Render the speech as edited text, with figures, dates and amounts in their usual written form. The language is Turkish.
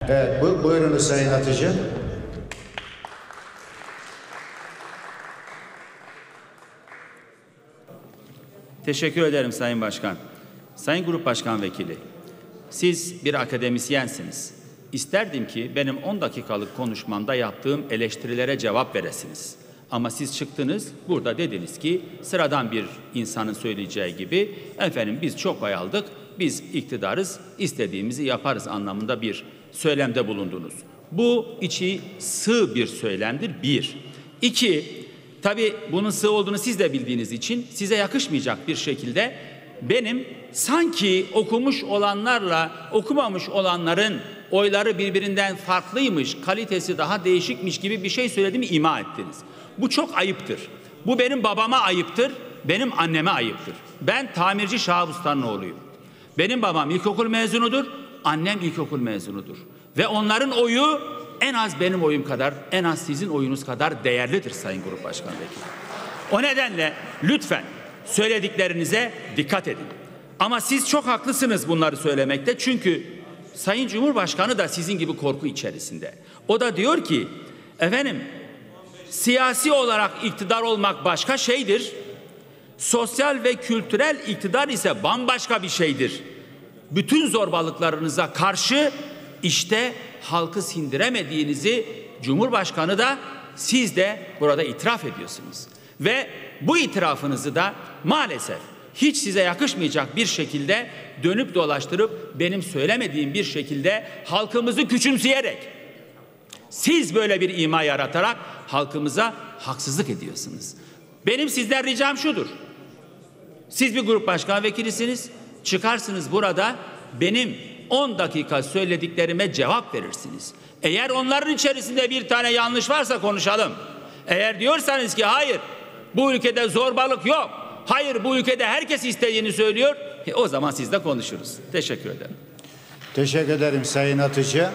Evet, buyurunuz Sayın Atıcı. Teşekkür ederim Sayın Başkan. Sayın Grup Başkan Vekili, siz bir akademisyensiniz. İsterdim ki benim 10 dakikalık konuşmamda yaptığım eleştirilere cevap veresiniz. Ama siz çıktınız, burada dediniz ki sıradan bir insanın söyleyeceği gibi efendim biz çok oy aldık, biz iktidarız, istediğimizi yaparız anlamında bir söylemde bulundunuz. Bu içi sığ bir söylemdir, bir. İki, tabii bunun sığ olduğunu siz de bildiğiniz için size yakışmayacak bir şekilde benim sanki okumuş olanlarla okumamış olanların oyları birbirinden farklıymış, kalitesi daha değişikmiş gibi bir şey söylediğimi ima ettiniz. Bu çok ayıptır. Bu benim babama ayıptır, benim anneme ayıptır. Ben tamirci Şahap Usta'nın oğluyum. Benim babam ilkokul mezunudur, annem ilkokul mezunudur. Ve onların oyu en az benim oyum kadar, en az sizin oyunuz kadar değerlidir Sayın Grup Başkan Vekili. O nedenle lütfen söylediklerinize dikkat edin. Ama siz çok haklısınız bunları söylemekte. Çünkü Sayın Cumhurbaşkanı da sizin gibi korku içerisinde. O da diyor ki, efendim siyasi olarak iktidar olmak başka şeydir. Sosyal ve kültürel iktidar ise bambaşka bir şeydir. Bütün zorbalıklarınıza karşı işte halkı sindiremediğinizi Cumhurbaşkanı da siz de burada itiraf ediyorsunuz. Ve bu itirafınızı da maalesef hiç size yakışmayacak bir şekilde dönüp dolaştırıp benim söylemediğim bir şekilde halkımızı küçümseyerek siz böyle bir ima yaratarak halkımıza haksızlık ediyorsunuz. Benim sizden ricam şudur. Siz bir grup başkan vekilisiniz. Çıkarsınız burada benim 10 dakika söylediklerime cevap verirsiniz. Eğer onların içerisinde bir tane yanlış varsa konuşalım. Eğer diyorsanız ki hayır bu ülkede zorbalık yok. Hayır bu ülkede herkes istediğini söylüyor. O zaman sizle konuşuruz. Teşekkür ederim. Teşekkür ederim Sayın Atıcı.